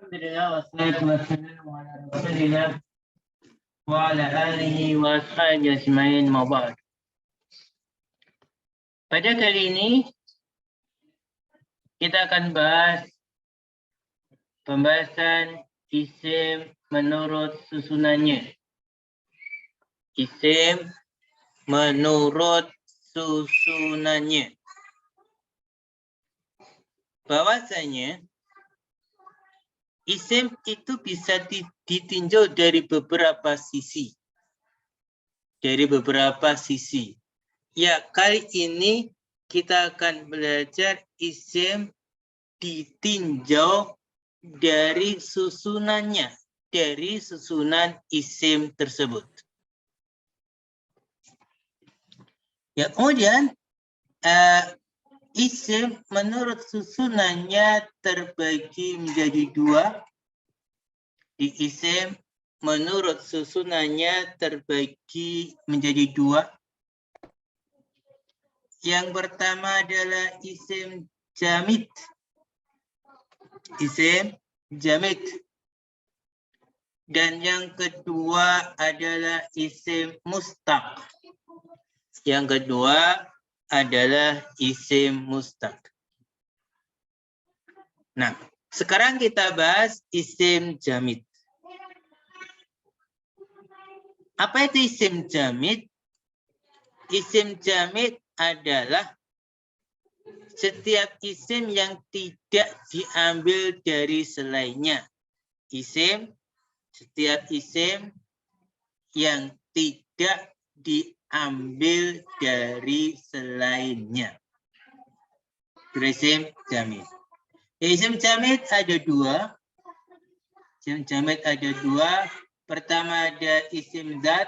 Alhamdulillah wassalatu wassalamu ala Rasulillah wa ala alihi wa ashabihi ajmain ma ba'd. Pada kali ini kita akan bahas pembahasan isim menurut susunannya. Isim menurut susunannya. Bahwasanya isim itu bisa ditinjau dari beberapa sisi. Ya, kali ini kita akan belajar isim ditinjau dari susunannya, dari susunan isim tersebut. Ya, kemudian isim menurut susunannya terbagi menjadi dua. Di isim menurut susunannya terbagi menjadi dua. Yang pertama adalah isim jamid. Isim jamid. Dan yang kedua adalah isim mustaq. Yang kedua adalah isim mustaq. Nah, sekarang kita bahas isim jamid. Apa itu isim jamid? Isim jamid adalah setiap isim yang tidak diambil dari selainnya. Setiap isim yang tidak diambil dari selainnya. Isim jamid. Isim jamid ada dua. Isim jamid ada dua. Pertama ada isim zat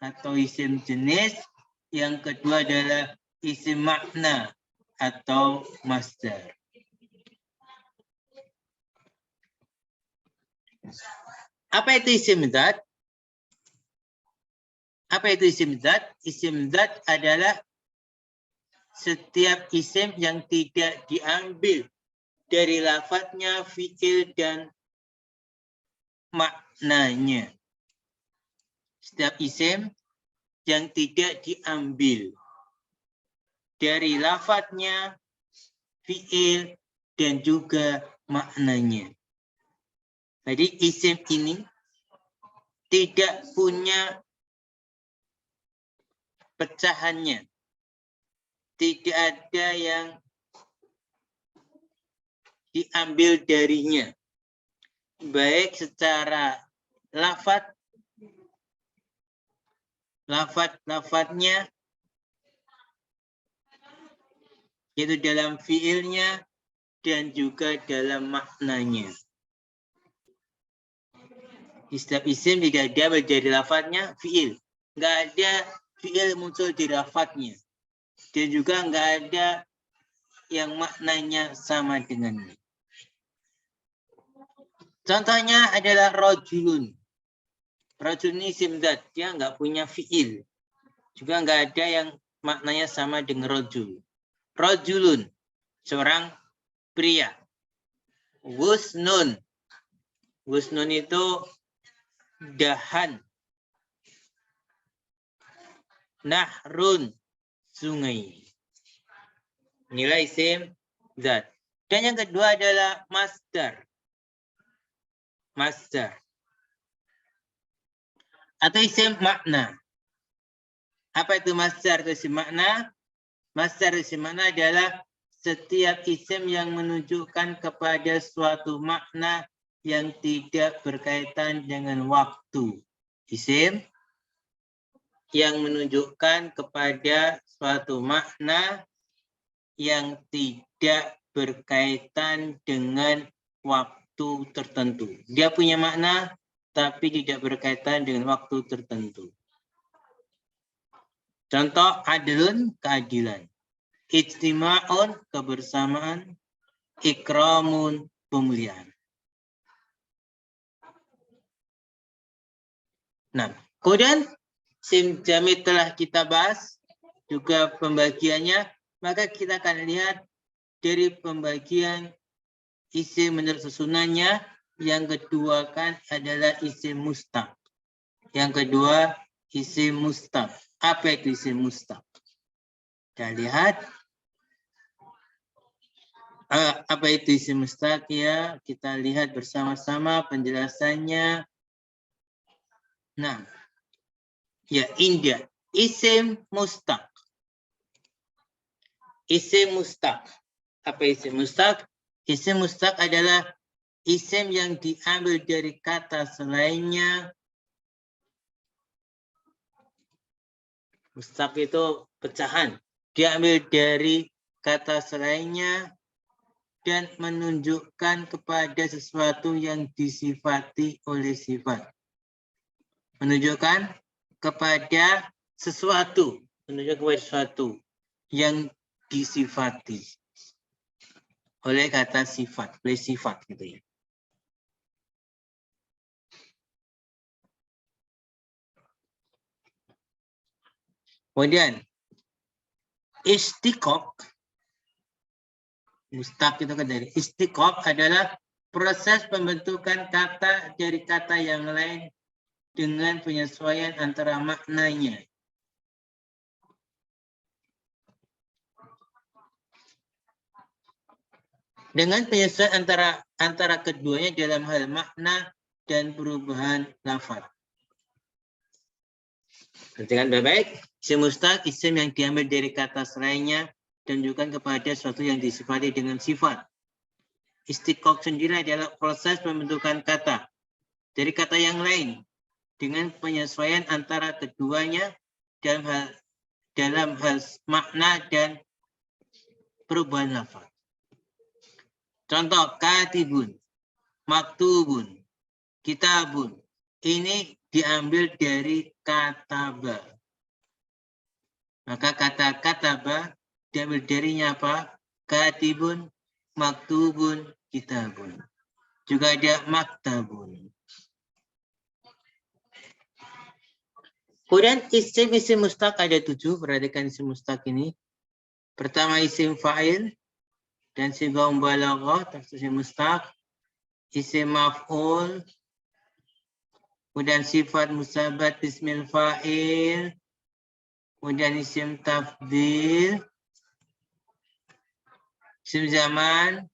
atau isim jenis. Yang kedua adalah isim makna atau masdar. Apa itu isim zat? Apa itu isim zat? Isim zat adalah setiap isim yang tidak diambil dari lafadznya, fiil, dan maknanya. Setiap isim yang tidak diambil dari lafadznya, fiil, dan juga maknanya. Jadi isim ini tidak punya pecahannya. Tidak ada yang diambil darinya. Baik secara lafadznya, yaitu dalam fiilnya, dan juga dalam maknanya. Di setiap isim tidak diambil dari lafadznya, fiil. Nggak ada fiil muncul di lafadznya. Dan juga nggak ada yang maknanya sama dengannya. Contohnya adalah rojulun. Rojulun ini isim zat, dia nggak punya fiil. Juga nggak ada yang maknanya sama dengan rojul. Rojulun, seorang pria. Wusnun. Wusnun itu dahan. Nahrun, sungai. Inilah isim zat. Dan yang kedua adalah masdar. Masdar. Atau isim makna. Apa itu masdar atau isim makna? Masdar isim makna adalah setiap isim yang menunjukkan kepada suatu makna yang tidak berkaitan dengan waktu. Isim yang menunjukkan kepada suatu makna yang tidak berkaitan dengan waktu tertentu. Dia punya makna, tapi tidak berkaitan dengan waktu tertentu. Contoh, adlun, keadilan. Ijtima'un, kebersamaan. Ikramun, pemuliaan. Nah, kemudian isim jamid telah kita bahas, juga pembagiannya. Maka kita akan lihat dari pembagian isim menurut susunannya Yang kedua kan adalah isim mustaq. Yang kedua isim mustaq. Apa itu isim mustaq? Kita lihat. Apa itu isim mustaq ya? Kita lihat bersama-sama penjelasannya. Nah, ya India. Isim mustaq. Isim mustaq. Apa isim mustaq? Isim mustaq adalah isim yang diambil dari kata selainnya. Mustaq itu pecahan. Diambil dari kata selainnya dan menunjukkan kepada sesuatu yang disifati oleh sifat. Menunjukkan kepada sesuatu. Menunjukkan kepada sesuatu yang disifati oleh kata sifat. Oleh sifat gitu ya. Kemudian istiqaq. Mustaq itu kan dari istiqaq adalah proses pembentukan kata dari kata yang lain dengan penyesuaian antara maknanya. Dengan penyesuaian antara keduanya dalam hal makna dan perubahan lafaz. Perhatikan baik-baik. Isim mustaq isim yang diambil dari kata selainnya dan juga kepada sesuatu yang disifati dengan sifat. Istiqaq sendiri adalah proses pembentukan kata dari kata yang lain dengan penyesuaian antara keduanya dalam hal makna dan perubahan lafaz. Contoh katibun, maktubun, kitabun. Ini diambil dari kataba. Maka kata kataba diambil darinya apa? Katibun, maktubun, kitabun. Juga ada maktabun. Kemudian isim mustaq ada 7. Perhatikan isim mustaq ini. Pertama isim fa'il dan sighah mubalaghah isim mustaq. Isim maf'ul. Kemudian sifat musabat ismil fa'il. Kemudian isim tafdil. Isim zaman.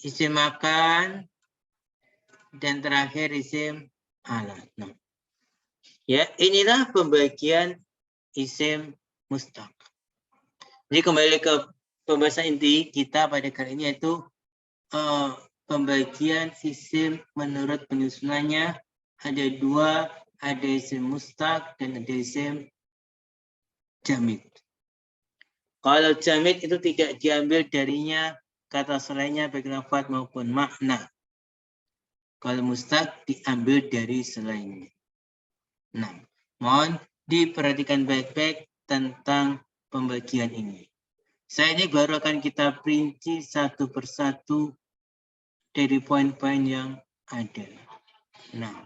Isim makan. Dan terakhir isim alat. Nah. Ya, inilah pembagian isim mustaq. Jadi kembali ke pembahasan inti kita pada kali ini yaitu pembagian isim menurut penyusunannya ada 2, ada isim mustaq dan ada isim jamid. Kalau jamid itu tidak diambil darinya kata selainnya baik lafaz maupun makna. Kalau mustaq diambil dari selainnya. Nah, mohon diperhatikan baik-baik tentang pembagian ini. Saya ini baru akan kita perinci satu persatu dari poin-poin yang ada. Nah,